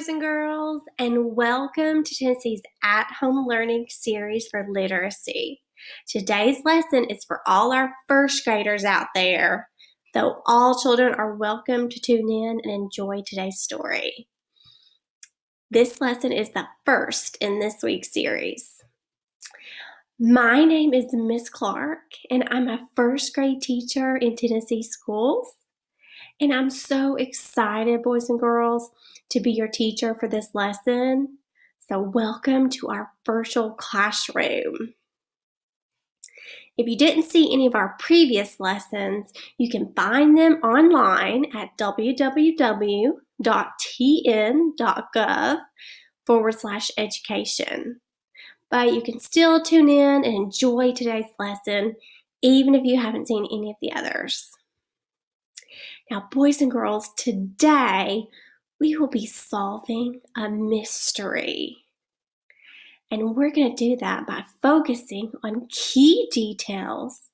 boys and girls, and welcome to Tennessee's at-home learning series for literacy. Today's lesson is for all our first graders out there, though all children are welcome to tune in and enjoy today's story. This lesson is the first in this week's series. My name is Miss Clark, and I'm a first grade teacher in Tennessee schools. And I'm so excited, boys and girls, to be your teacher for this lesson. So welcome to our virtual classroom. If you didn't see any of our previous lessons, you can find them online at www.tn.gov/education. But you can still tune in and enjoy today's lesson, even if you haven't seen any of the others. Now, boys and girls, today we will be solving a mystery. And we're going to do that by focusing on key details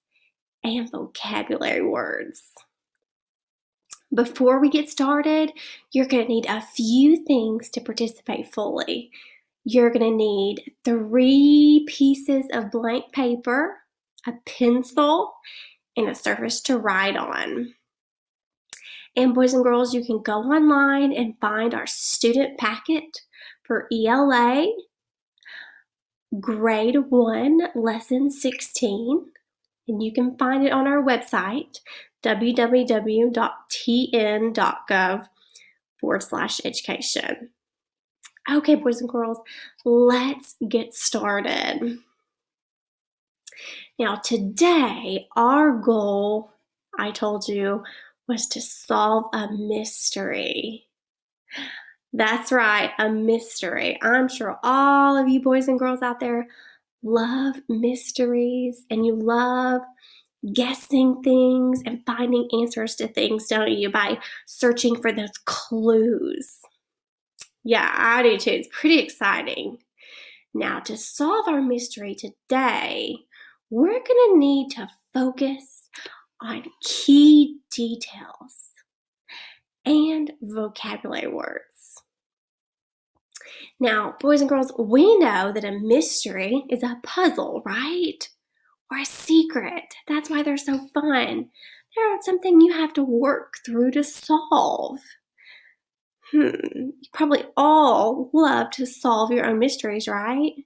and vocabulary words. Before we get started, you're going to need a few things to participate fully. You're going to need 3 pieces of blank paper, a pencil, and a surface to write on. And boys and girls, you can go online and find our student packet for ELA, grade 1, lesson 16. And you can find it on our website, www.tn.gov/education. Okay, boys and girls, let's get started. Now, today, our goal, I told you, was to solve a mystery. That's right, a mystery. I'm sure all of you boys and girls out there love mysteries and you love guessing things and finding answers to things, don't you, by searching for those clues. Yeah, I do too. It's pretty exciting. Now, to solve our mystery today, we're going to need to focus on key details and vocabulary words. Now, boys and girls, we know that a mystery is a puzzle, right? Or a secret. That's why they're so fun. They're something you have to work through to solve. You probably all love to solve your own mysteries, right?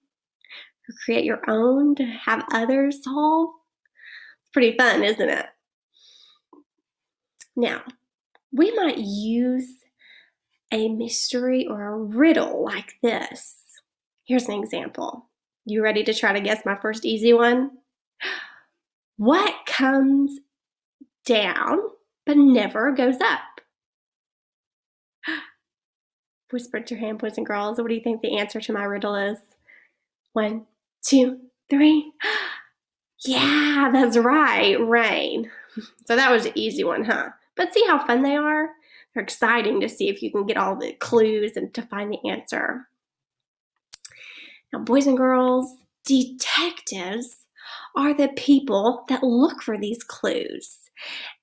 Or create your own to have others solve. It's pretty fun, isn't it? Now, we might use a mystery or a riddle like this. Here's an example. You ready to try to guess my first easy one? What comes down but never goes up? Whisper into your hand, boys and girls. What do you think the answer to my riddle is? 1, 2, 3. Yeah, that's right, rain. So that was an easy one, huh? But see how fun they are? They're exciting to see if you can get all the clues and to find the answer. Now, boys and girls, detectives are the people that look for these clues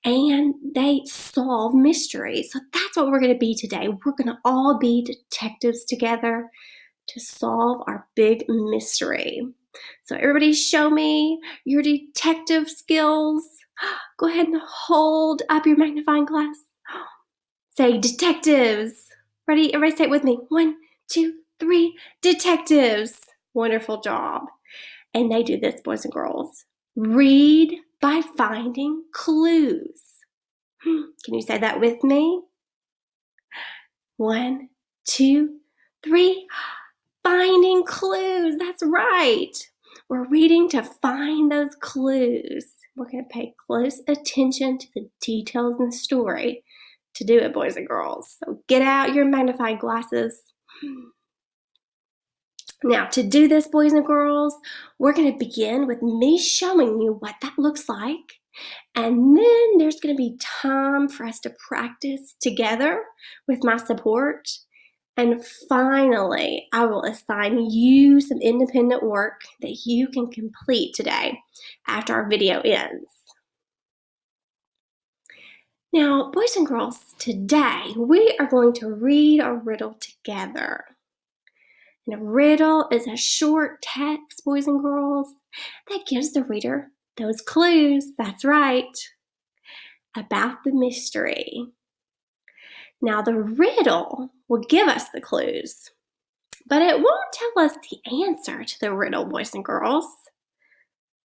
and they solve mysteries. So that's what we're going to be today. We're going to all be detectives together to solve our big mystery. So everybody show me your detective skills. Go ahead and hold up your magnifying glass. Say detectives. Ready? Everybody say it with me. 1, 2, 3. Detectives. Wonderful job. And they do this, boys and girls. Read by finding clues. Can you say that with me? 1, 2, 3. Finding clues. That's right. We're reading to find those clues. We're going to pay close attention to the details in the story to do it, boys and girls. So get out your magnifying glasses. Now, to do this, boys and girls, we're going to begin with me showing you what that looks like. And then there's going to be time for us to practice together with my support. And finally, I will assign you some independent work that you can complete today after our video ends. Now, boys and girls, today we are going to read a riddle together. And a riddle is a short text, boys and girls, that gives the reader those clues, that's right, about the mystery. Now, the riddle will give us the clues, but it won't tell us the answer to the riddle, boys and girls.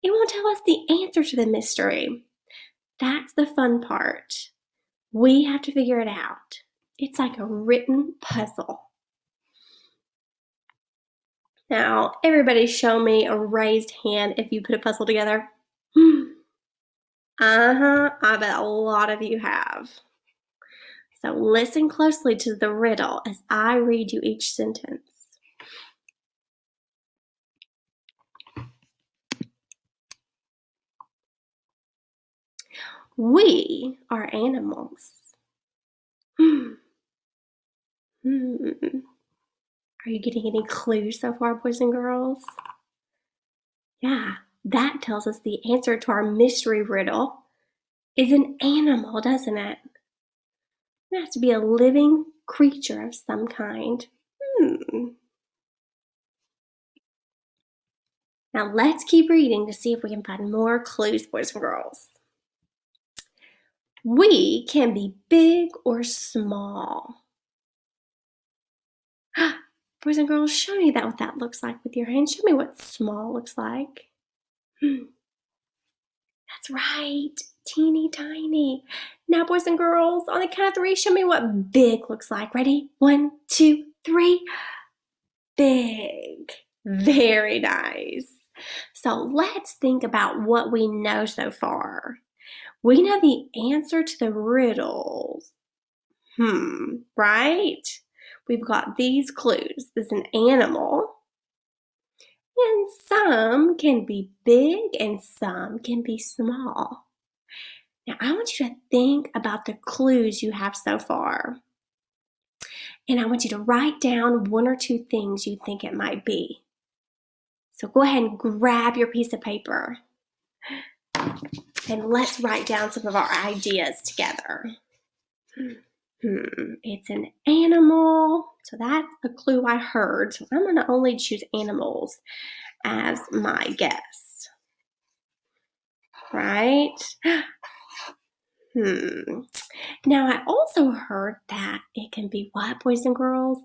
It won't tell us the answer to the mystery. That's the fun part. We have to figure it out. It's like a written puzzle. Now, everybody show me a raised hand if you put a puzzle together. I bet a lot of you have. So listen closely to the riddle as I read you each sentence. We are animals. Are you getting any clues so far, boys and girls? Yeah, that tells us the answer to our mystery riddle is an animal, doesn't it? It has to be a living creature of some kind. Now let's keep reading to see if we can find more clues, boys and girls. We can be big or small. Boys and girls, show me what that looks like with your hand. Show me what small looks like. That's right, teeny tiny. Now, boys and girls, on the count of 3, show me what big looks like. Ready? 1, 2, 3. Big. Very nice. So let's think about what we know so far. We know the answer to the riddles. Right? We've got these clues. There's an animal, and some can be big and some can be small. Now, I want you to think about the clues you have so far. And I want you to write down 1 or 2 things you think it might be. So go ahead and grab your piece of paper. And let's write down some of our ideas together. It's an animal. So that's a clue I heard. So I'm going to only choose animals as my guess. Right? Now I also heard that it can be what, boys and girls?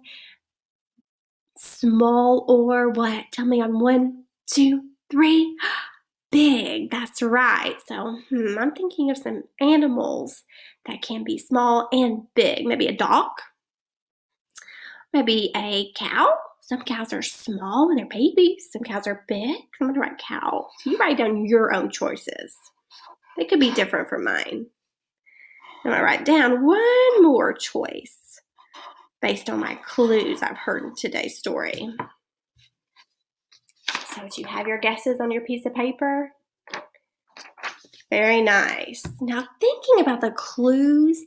Small or what? Tell me on 1, 2, 3. Big, that's right. So I'm thinking of some animals that can be small and big. Maybe a dog, maybe a cow. Some cows are small when they're babies. Some cows are big. I'm gonna write cow. You write down your own choices. They could be different from mine. I'm gonna write down 1 more choice based on my clues I've heard in today's story. So do you have your guesses on your piece of paper? Very nice. Now thinking about the clues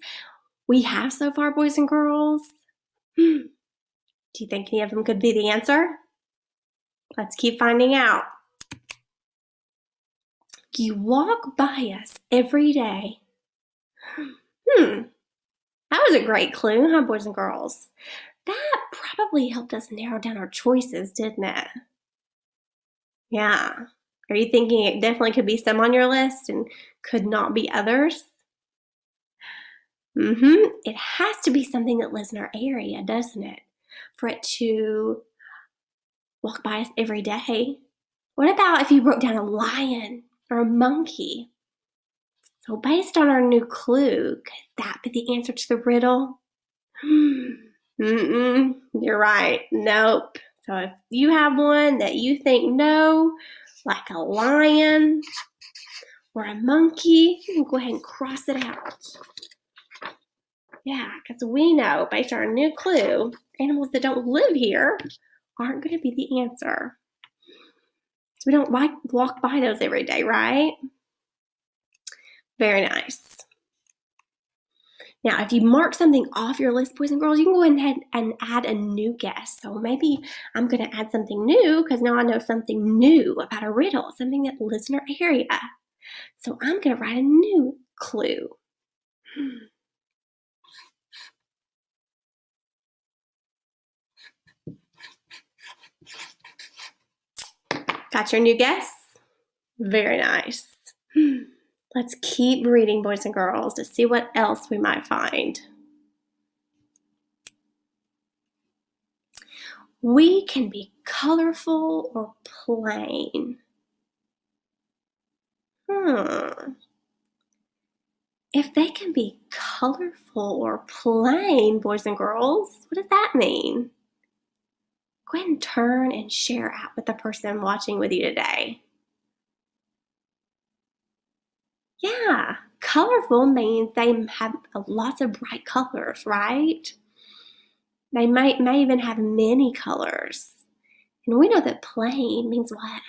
we have so far, boys and girls, do you think any of them could be the answer? Let's keep finding out. You walk by us every day. That was a great clue, huh, boys and girls? That probably helped us narrow down our choices, didn't it? Yeah. Are you thinking it definitely could be some on your list and could not be others? It has to be something that lives in our area, doesn't it? For it to walk by us every day. What about if you wrote down a lion or a monkey? So based on our new clue, could that be the answer to the riddle? You're right. Nope. So if you have one that you think no, like a lion or a monkey, you can go ahead and cross it out. Yeah, because we know, based on our new clue, animals that don't live here aren't going to be the answer. So we don't walk by those every day, right? Very nice. Now, if you mark something off your list, boys and girls, you can go ahead and add a new guess. So maybe I'm going to add something new because now I know something new about a riddle, something that lives in our area. So I'm going to write a new clue. got your new guess? Very nice. Let's keep reading, boys and girls, to see what else we might find. We can be colorful or plain. If they can be colorful or plain, boys and girls, what does that mean? Go ahead and turn and share out with the person watching with you today. Yeah, colorful means they have lots of bright colors, right? They may even have many colors. And we know that plain means what?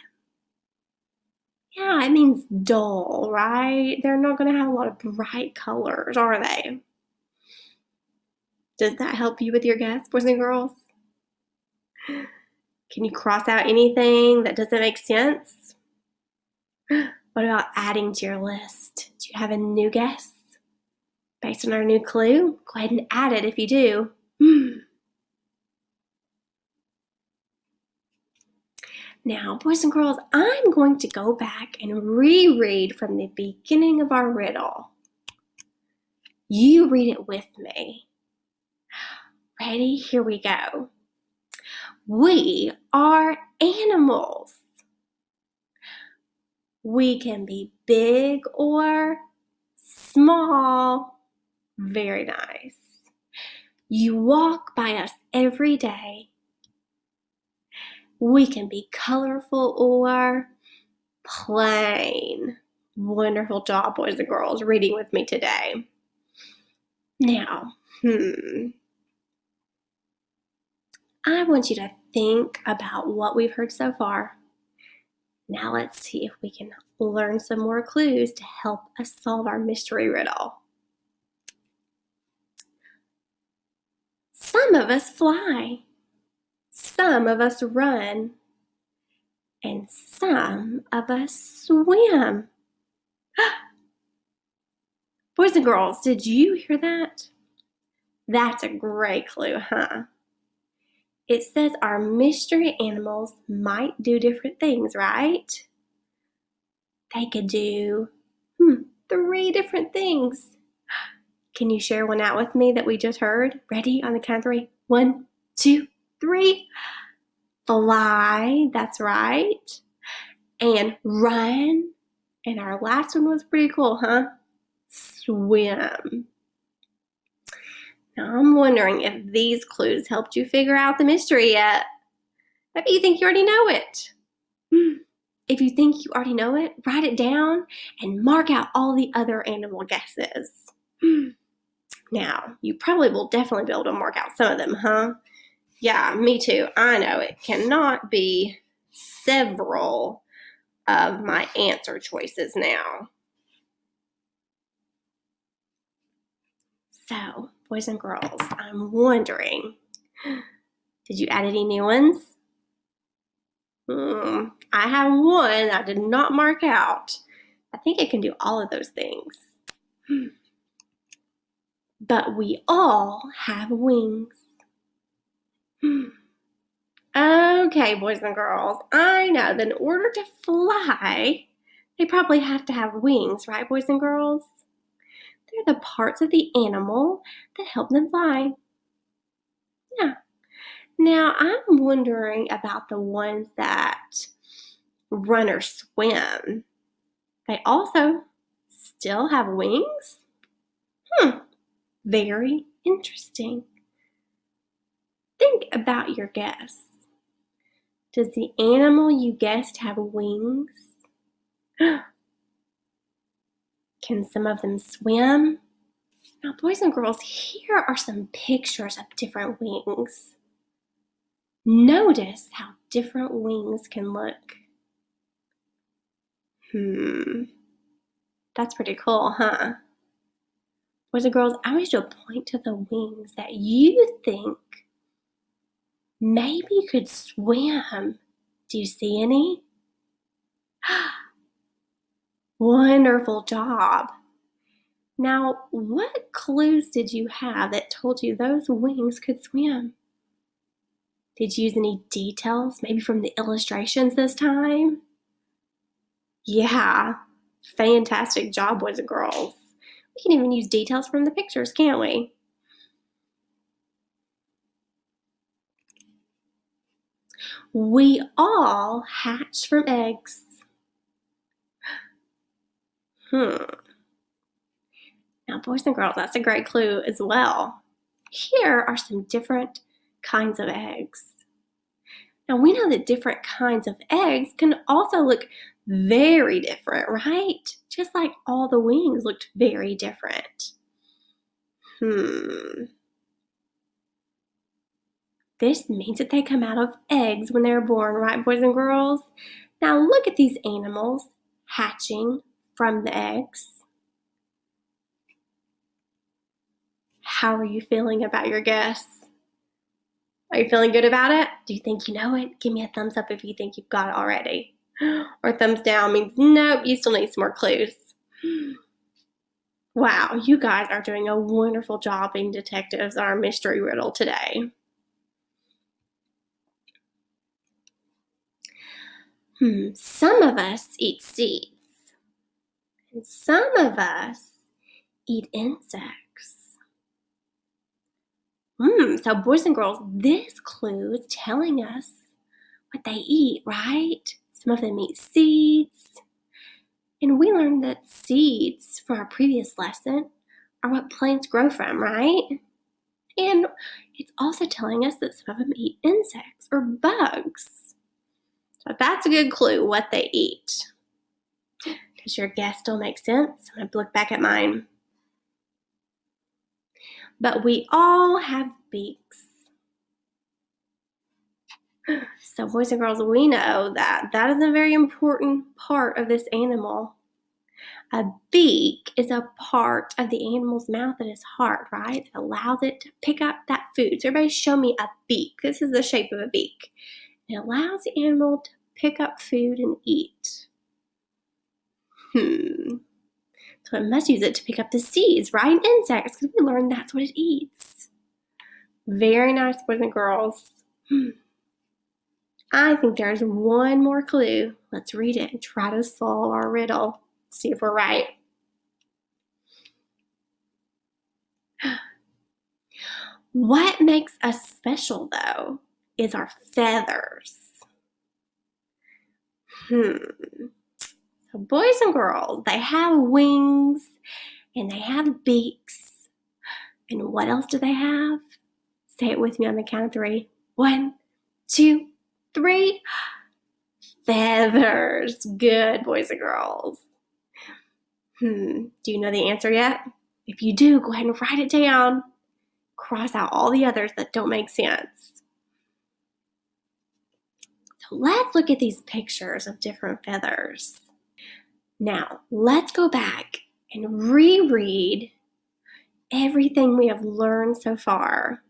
Yeah, it means dull, right? They're not going to have a lot of bright colors, are they? Does that help you with your guess, boys and girls? Can you cross out anything that doesn't make sense? What about adding to your list? Do you have a new guess? Based on our new clue? Go ahead and add it if you do. Now, boys and girls, I'm going to go back and reread from the beginning of our riddle. You read it with me. Ready? Here we go. We are animals. We can be big or small. Very nice. You walk by us every day. We can be colorful or plain. Wonderful job, boys and girls, reading with me today. Now, I want you to think about what we've heard so far. Now let's see if we can learn some more clues to help us solve our mystery riddle. Some of us fly, some of us run, and some of us swim. Boys and girls, did you hear that? That's a great clue, huh? It says our mystery animals might do different things, right? They could do 3 different things. Can you share one out with me that we just heard? Ready? On the count of 3. 1, 2, 3. Fly, that's right. And run. And our last one was pretty cool, huh? Swim. Now I'm wondering if these clues helped you figure out the mystery yet. Maybe you think you already know it. If you think you already know it, write it down and mark out all the other animal guesses. Now, you probably will definitely be able to mark out some of them, huh? Yeah, me too. I know it cannot be several of my answer choices now. So, boys and girls, I'm wondering, did you add any new ones? I have one I did not mark out. I think it can do all of those things. But we all have wings. Okay, boys and girls, I know that in order to fly, they probably have to have wings, right, boys and girls? They're the parts of the animal that help them fly. Yeah. Now, I'm wondering about the ones that run or swim. They also still have wings? Very interesting. Think about your guess. Does the animal you guessed have wings? Can some of them swim? Now, boys and girls, here are some pictures of different wings. Notice how different wings can look. That's pretty cool, huh? Boys and girls, I want you to point to the wings that you think maybe could swim. Do you see any? Wonderful job. Now, what clues did you have that told you those wings could swim? Did you use any details, maybe from the illustrations this time? Yeah, fantastic job, boys and girls. We can even use details from the pictures, can't we? We all hatch from eggs. Now, boys and girls, that's a great clue as well. Here are some different kinds of eggs. Now, we know that different kinds of eggs can also look very different, right? Just like all the wings looked very different. This means that they come out of eggs when they're born, right, boys and girls? Now, look at these animals hatching from the eggs. How are you feeling about your guess? Are you feeling good about it? Do you think you know it? Give me a thumbs up if you think you've got it already. Or thumbs down means nope, you still need some more clues. Wow, you guys are doing a wonderful job being detectives on our mystery riddle today. Some of us eat seeds, and some of us eat insects. So boys and girls, this clue is telling us what they eat, right? Some of them eat seeds. And we learned that seeds from our previous lesson are what plants grow from, right? And it's also telling us that some of them eat insects or bugs. So that's a good clue, what they eat. Does your guess still make sense? I'm going to look back at mine. But we all have beaks. So boys and girls, we know that that is a very important part of this animal. A beak is a part of the animal's mouth that is hard, right? It allows it to pick up that food. So everybody show me a beak. This is the shape of a beak. It allows the animal to pick up food and eat. So it must use it to pick up the seeds, right? And insects, because we learned that's what it eats. Very nice, boys and girls. I think there's one more clue. Let's read it and try to solve our riddle. See if we're right. What makes us special, though, is our feathers. So boys and girls, they have wings and they have beaks. And what else do they have? Say it with me on the count of 3. 1, 2, 3. Feathers. Good, boys and girls. Do you know the answer yet? If you do, go ahead and write it down. Cross out all the others that don't make sense. So let's look at these pictures of different feathers. Now, let's go back and reread everything we have learned so far.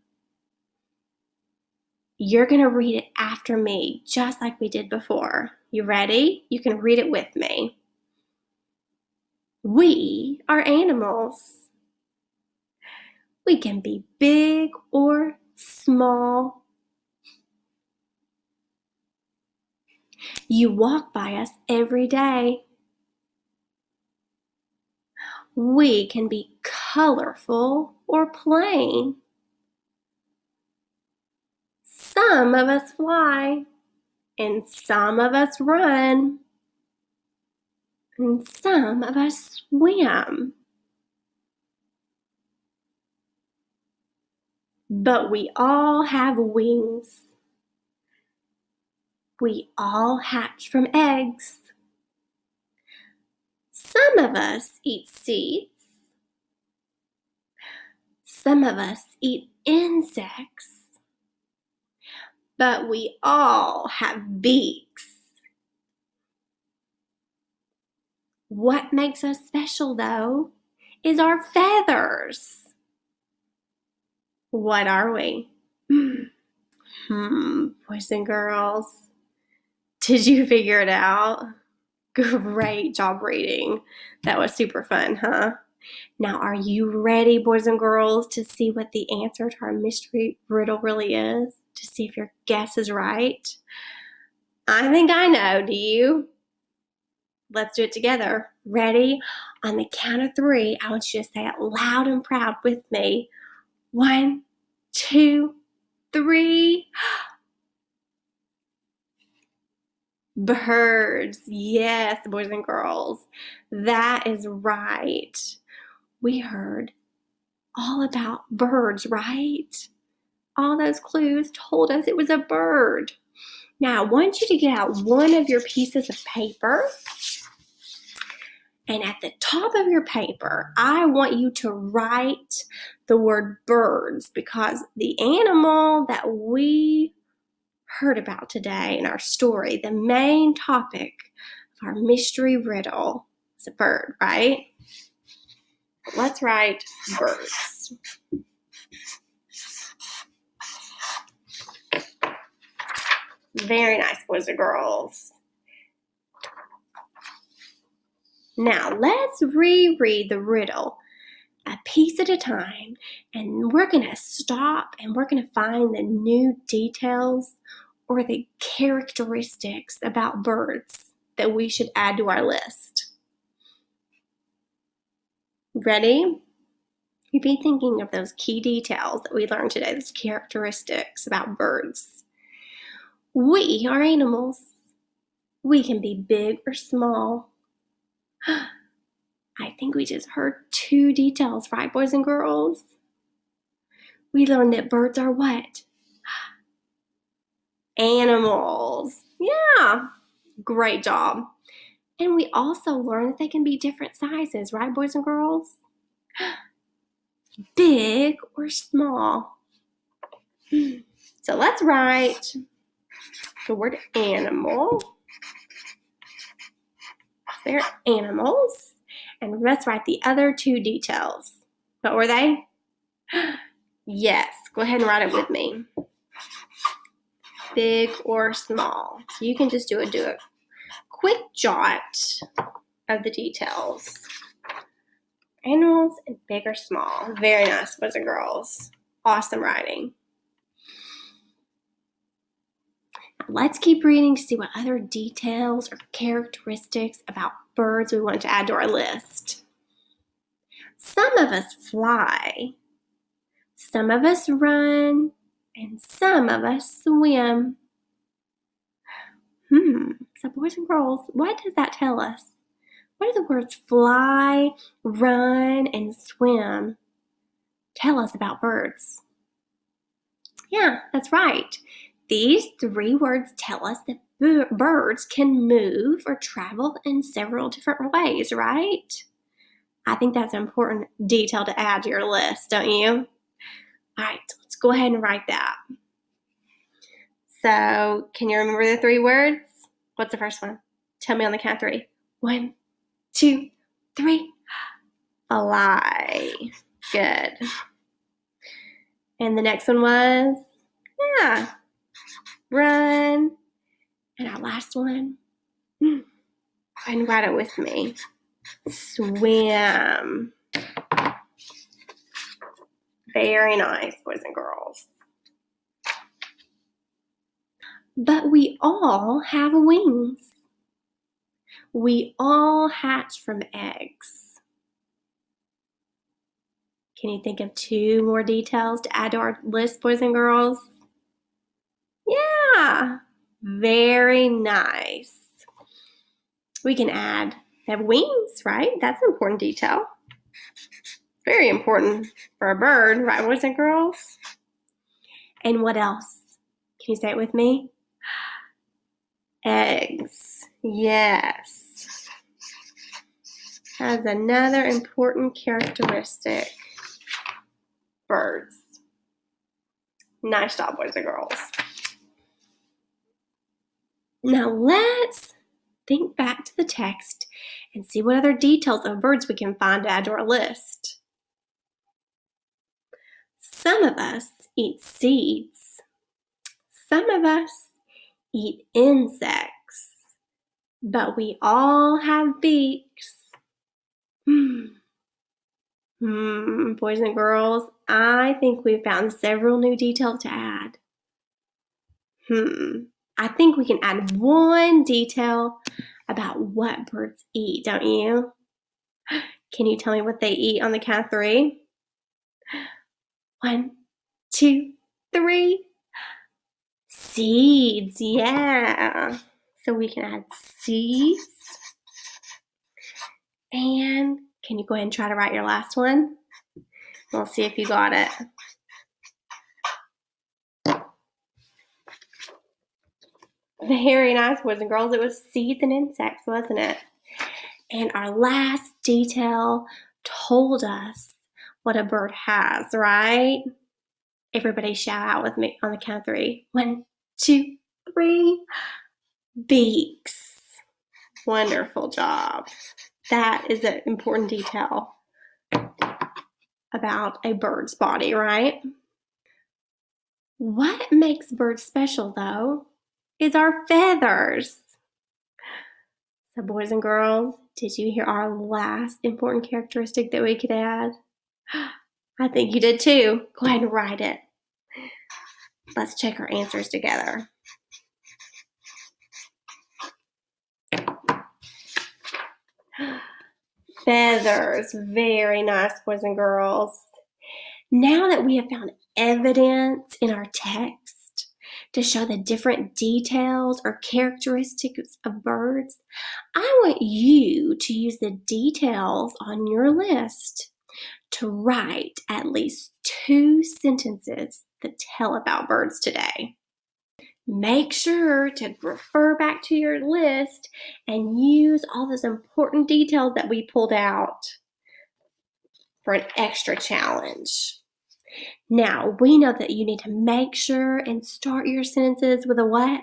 You're going to read it after me, just like we did before. You ready? You can read it with me. We are animals. We can be big or small. You walk by us every day. We can be colorful or plain. Some of us fly, and some of us run, and some of us swim. But we all have wings. We all hatch from eggs. Some of us eat seeds. Some of us eat insects. But we all have beaks. What makes us special, though, is our feathers. What are we? Boys and girls, did you figure it out? Great job reading. That was super fun, huh? Now, are you ready, boys and girls, to see what the answer to our mystery riddle really is? to see if your guess is right? I think I know. Do you? Let's do it together. Ready? On the count of 3, I want you to say it loud and proud with me. 1, 2, 3. Birds. Yes, boys and girls. That is right. We heard all about birds, right? All those clues told us it was a bird. Now, I want you to get out one of your pieces of paper. And at the top of your paper, I want you to write the word birds, because the animal that we heard about today in our story, the main topic of our mystery riddle, is a bird, right? Let's write birds. Very nice, boys and girls. Now, let's reread the riddle a piece at a time, and we're going to stop and we're going to find the new details or the characteristics about birds that we should add to our list. Ready? You'd be thinking of those key details that we learned today, those characteristics about birds. We are animals. We can be big or small. I think we just heard 2 details, right, boys and girls? We learned that birds are what? Animals. Yeah, great job. And we also learned that they can be different sizes, right, boys and girls? Big or small. So let's write the word animal. They're animals. And let's write the other 2 details. What were they? Yes, go ahead and write it with me. Big or small. So you can just do a quick jot of the details. Animals and big or small. Very nice, boys and girls. Awesome writing. Let's keep reading to see what other details or characteristics about birds we want to add to our list. Some of us fly, some of us run, and some of us swim. So boys and girls, what does that tell us? What do the words fly, run, and swim tell us about birds? Yeah, that's right. These 3 words tell us that birds can move or travel in several different ways, right? I think that's an important detail to add to your list, don't you? All right, let's go ahead and write that. So, can you remember the 3 words? What's the first one? Tell me on the count of 3. 1, 2, 3. Fly. Good. And the next one was? Yeah. Run. And our last one, and write it with me. Swim. Very nice, boys and girls. But we all have wings. We all hatch from eggs. Can you think of 2 more details to add to our list, boys and girls? Yeah, very nice. We can add, they have wings, right? That's an important detail. Very important for a bird, right, boys and girls? And what else? Can you say it with me? Eggs. Yes. That's another important characteristic. Birds. Nice job, boys and girls. Now let's think back to the text and see what other details of birds we can find to add to our list. Some of us eat seeds. Some of us eat insects. But we all have beaks. Boys and girls, I think we've found several new details to add. I think we can add one detail about what birds eat, don't you? Can you tell me what they eat on the count of 3? 1, 2, 3. Seeds, yeah. So we can add seeds. And can you go ahead and try to write your last one? We'll see if you got it. Very nice, boys and girls. It was seeds and insects, wasn't it? And our last detail told us what a bird has, right? Everybody shout out with me on the count of 3. 1, 2, 3. Beaks. Wonderful job. That is an important detail about a bird's body, right? What makes birds special, though, is our feathers. So, boys and girls, did you hear our last important characteristic that we could add? I think you did too. Go ahead and write it. Let's check our answers together. Feathers. Very nice, boys and girls. Now that we have found evidence in our text to show the different details or characteristics of birds, I want you to use the details on your list to write at least 2 sentences that tell about birds today. Make sure to refer back to your list and use all those important details that we pulled out for an extra challenge. Now, we know that you need to make sure and start your sentences with a what?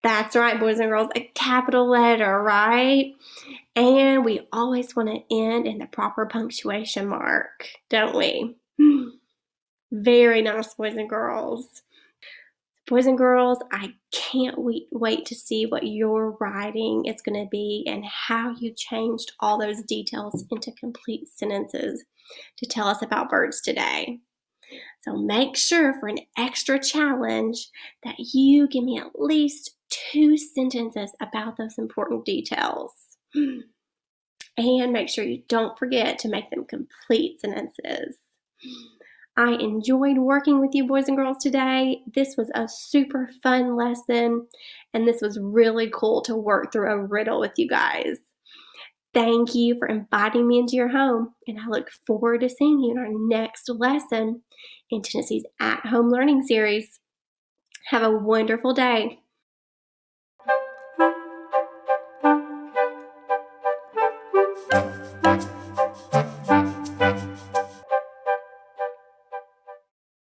That's right, boys and girls, a capital letter, right? And we always want to end in the proper punctuation mark, don't we? Very nice, boys and girls. Boys and girls, I can't wait to see what your writing is going to be and how you changed all those details into complete sentences to tell us about birds today. So make sure for an extra challenge that you give me at least 2 sentences about those important details. And make sure you don't forget to make them complete sentences. I enjoyed working with you, boys and girls, today. This was a super fun lesson, and this was really cool to work through a riddle with you guys. Thank you for inviting me into your home, and I look forward to seeing you in our next lesson in Tennessee's At Home Learning Series. Have a wonderful day.